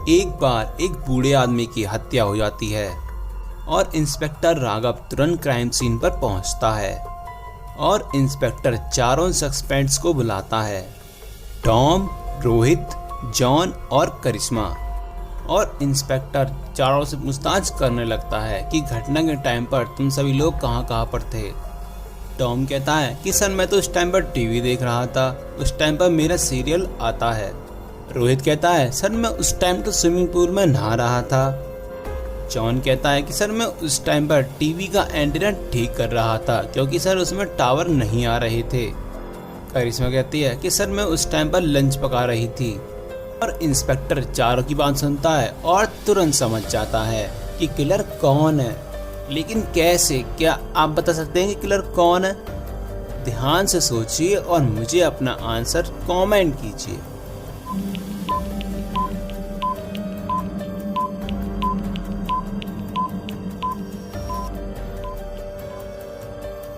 एक बार एक बूढ़े आदमी की हत्या हो जाती है और इंस्पेक्टर राघव तुरंत क्राइम सीन पर पहुंचता है और इंस्पेक्टर चारों सस्पेक्ट्स को बुलाता है, टॉम, रोहित, जॉन और करिश्मा। और इंस्पेक्टर चारों से पूछताछ करने लगता है कि घटना के टाइम पर तुम सभी लोग कहाँ पर थे। टॉम कहता है कि सर मैं तो उस टाइम पर टीवी देख रहा था, उस टाइम पर मेरा सीरियल आता है। रोहित कहता है सर मैं उस टाइम तो स्विमिंग पूल में नहा रहा था। जॉन कहता है कि सर मैं उस टाइम पर टीवी का एंटीना ठीक कर रहा था क्योंकि सर उसमें टावर नहीं आ रहे थे। करिश्मा कहती है कि सर मैं उस टाइम पर लंच पका रही थी। और इंस्पेक्टर चारों की बात सुनता है और तुरंत समझ जाता है कि किलर कौन है। लेकिन कैसे, क्या आप बता सकते हैं कि किलर कौन है? ध्यान से सोचिए और मुझे अपना आंसर कमेंट कीजिए।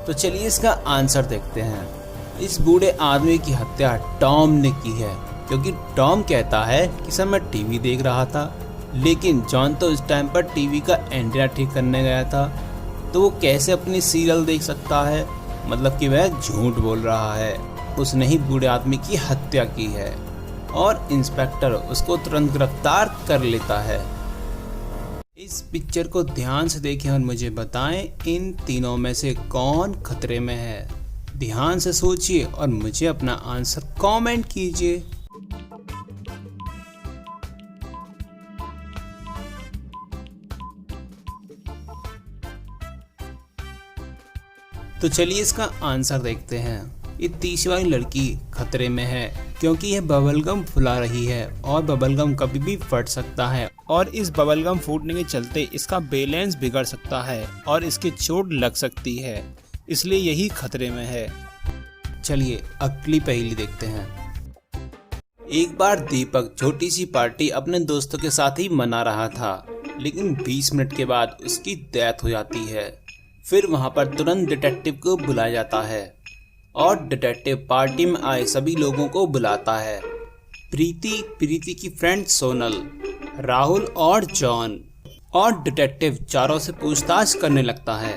तो चलिए इसका आंसर देखते हैं। इस बूढ़े आदमी की हत्या टॉम ने की है क्योंकि टॉम कहता है कि सर मैं टीवी देख रहा था, लेकिन जॉन तो उस टाइम पर टीवी का एंटीना ठीक करने गया था, तो वो कैसे अपनी सीरियल देख सकता है? मतलब कि वह झूठ बोल रहा है, उसने ही बूढ़े आदमी की हत्या की है। और इंस्पेक्टर उसको तुरंत गिरफ्तार कर लेता है। इस पिक्चर को ध्यान से देखें और मुझे बताएं इन तीनों में से कौन खतरे में है। ध्यान से सोचिए और मुझे अपना आंसर कमेंट कीजिए। तो चलिए इसका आंसर देखते हैं। ये तीसरी वाली लड़की खतरे में है क्योंकि यह बबलगम फुला रही है और बबलगम कभी भी फट सकता है और इस बबलगम फूटने के चलते इसका बैलेंस बिगड़ सकता है और इसके चोट लग सकती है, इसलिए यही खतरे में है। चलिए अगली पहेली देखते हैं। एक बार दीपक छोटी सी पार्टी अपने दोस्तों के साथ ही मना रहा था, लेकिन 20 मिनट के बाद उसकी डेथ हो जाती है। फिर वहां पर तुरंत डिटेक्टिव को बुलाया जाता है और डिटेक्टिव पार्टी में आए सभी लोगों को बुलाता है। प्रीति की फ्रेंड सोनल, राहुल और जॉन। और डिटेक्टिव चारों से पूछताछ करने लगता है।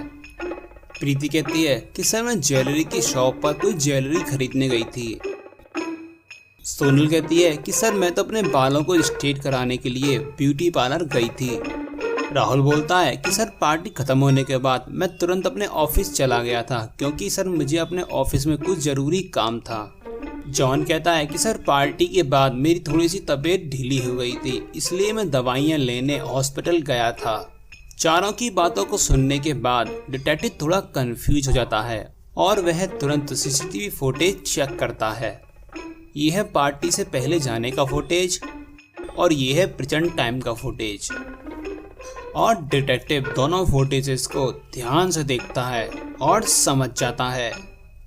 प्रीति कहती है कि सर मैं ज्वेलरी की शॉप पर कोई ज्वेलरी खरीदने गई थी। सोनल कहती है कि सर मैं तो अपने बालों को स्ट्रेट कराने के लिए ब्यूटी पार्लर गई थी। राहुल बोलता है कि सर पार्टी खत्म होने के बाद मैं तुरंत अपने ऑफिस चला गया था क्योंकि सर मुझे अपने ऑफिस में कुछ जरूरी काम था। जॉन कहता है कि सर पार्टी के बाद मेरी थोड़ी सी तबीयत ढीली हो गई थी, इसलिए मैं दवाइयां लेने हॉस्पिटल गया था। चारों की बातों को सुनने के बाद डिटेक्टिव थोड़ा कंफ्यूज हो जाता है और वह तुरंत सीसीटीवी फुटेज चेक करता है। यह है पार्टी से पहले जाने का फुटेज और यह है प्रेजेंट टाइम का फुटेज। और डिटेक्टिव दोनों फुटेजेस को ध्यान से देखता है और समझ जाता है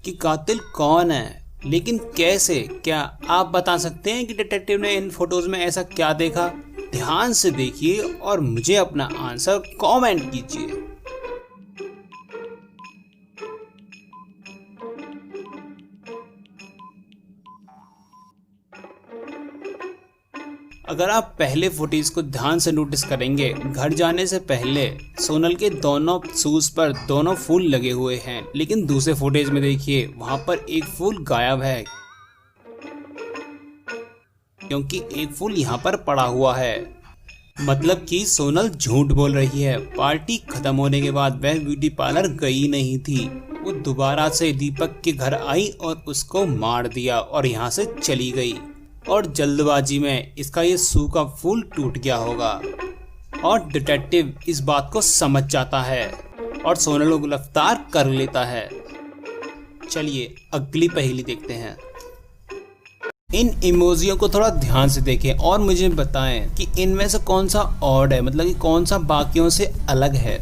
कि कातिल कौन है। लेकिन कैसे, क्या आप बता सकते हैं कि डिटेक्टिव ने इन फोटोज में ऐसा क्या देखा? ध्यान से देखिए और मुझे अपना आंसर कमेंट कीजिए। अगर आप पहले फुटेज को ध्यान से नोटिस करेंगे, घर जाने से पहले सोनल के दोनों शूज पर दोनों फूल लगे हुए हैं, लेकिन दूसरे फुटेज में देखिए वहां पर एक फूल गायब है क्योंकि एक फूल यहाँ पर पड़ा हुआ है। मतलब कि सोनल झूठ बोल रही है। पार्टी खत्म होने के बाद वह ब्यूटी पार्लर गई नहीं थी, वो दोबारा से दीपक के घर आई और उसको मार दिया और यहाँ से चली गई। और जल्दबाजी में इसका ये सूखा फूल टूट गया होगा और डिटेक्टिव इस बात को समझ जाता है और सोनल को गिरफ्तार कर लेता है। चलिए अगली पहेली देखते हैं। इन इमोजियों को थोड़ा ध्यान से देखें और मुझे बताएं कि इनमें से कौन सा ऑड है, मतलब कि कौन सा बाकियों से अलग है।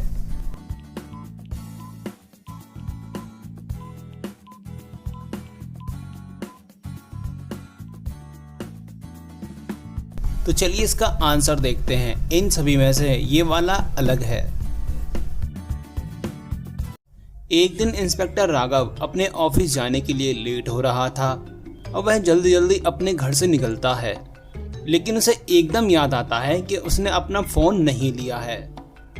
तो चलिए इसका आंसर देखते हैं। इन सभी में से ये वाला अलग है। एक दिन इंस्पेक्टर राघव अपने ऑफिस जाने के लिए लेट हो रहा था और वह जल्दी जल्दी अपने घर से निकलता है। लेकिन उसे एकदम याद आता है कि उसने अपना फोन नहीं लिया है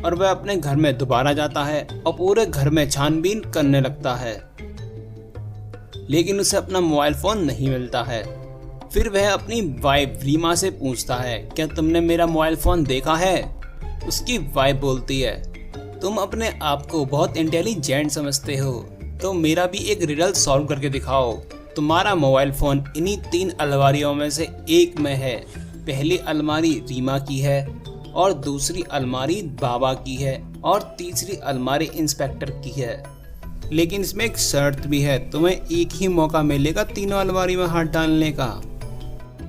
और वह अपने घर में दोबारा जाता है और पूरे घर में छानबीन करने लगता है, लेकिन उसे अपना मोबाइल फोन नहीं मिलता है। फिर वह अपनी वाइफ रीमा से पूछता है, क्या तुमने मेरा मोबाइल फोन देखा है? उसकी वाइफ बोलती है, तुम अपने आप को बहुत इंटेलिजेंट समझते हो, तो मेरा भी एक रिडल सॉल्व करके दिखाओ। तुम्हारा मोबाइल फोन इन्हीं 3 अलमारियों में से एक में है। पहली अलमारी रीमा की है और दूसरी अलमारी बाबा की है और तीसरी अलमारी इंस्पेक्टर की है। लेकिन इसमें एक शर्त भी है, तुम्हें एक ही मौका मिलेगा तीनों अलमारी में हाथ डालने का।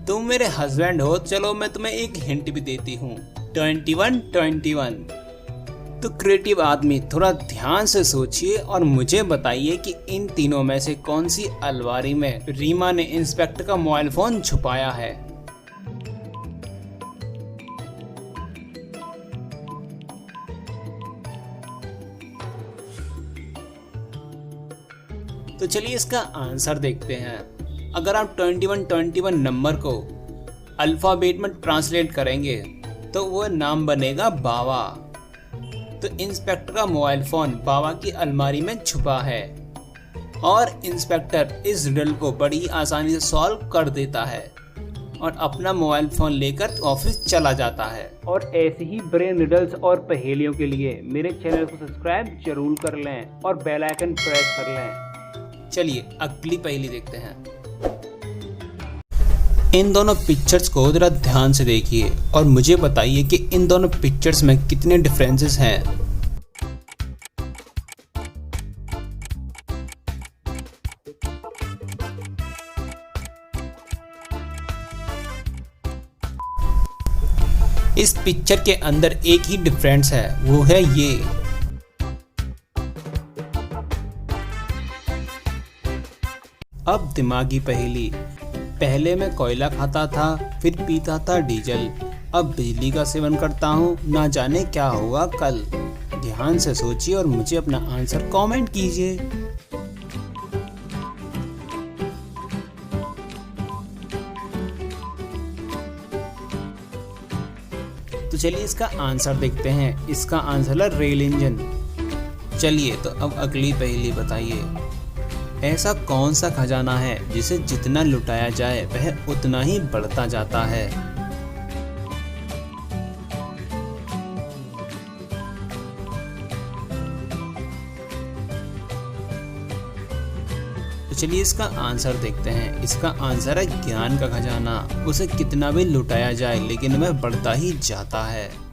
तुम मेरे हस्बैंड हो, चलो मैं तुम्हें एक हिंट भी देती हूँ, 21-21। तो क्रिएटिव आदमी थोड़ा ध्यान से सोचिए और मुझे बताइए कि इन तीनों में से कौन सी अलमारी में रीमा ने इंस्पेक्टर का मोबाइल फोन छुपाया है। तो चलिए इसका आंसर देखते हैं। अगर आप 21-21 नंबर को अल्फाबेट में ट्रांसलेट करेंगे तो वह नाम बनेगा बाबा। तो इंस्पेक्टर का मोबाइल फोन बाबा की अलमारी में छुपा है और इंस्पेक्टर इस रिडल को बड़ी आसानी से सॉल्व कर देता है और अपना मोबाइल फोन लेकर ऑफिस चला जाता है। और ऐसे ही ब्रेन रिडल्स और पहेलियों के लिए मेरे चैनल को सब्सक्राइब जरूर कर लें और बेल आइकन प्रेस कर लें। चलिए अगली पहेली देखते हैं। इन दोनों पिक्चर्स को जरा ध्यान से देखिए और मुझे बताइए कि इन दोनों पिक्चर्स में कितने डिफरेंसेस हैं। इस पिक्चर के अंदर एक ही डिफरेंस है, वो है ये। अब दिमागी पहेली। पहले मैं कोयला खाता था, फिर पीता था डीजल, अब बिजली का सेवन करता हूँ, ना जाने क्या होगा कल। ध्यान से सोचिए और मुझे अपना आंसर कमेंट कीजिए। तो चलिए इसका आंसर देखते हैं। इसका आंसर है रेल इंजन। चलिए तो अब अगली पहेली बताइए। ऐसा कौन सा खजाना है जिसे जितना लुटाया जाए वह उतना ही बढ़ता जाता है। तो चलिए इसका आंसर देखते हैं। इसका आंसर है ज्ञान का खजाना। उसे कितना भी लुटाया जाए लेकिन वह बढ़ता ही जाता है।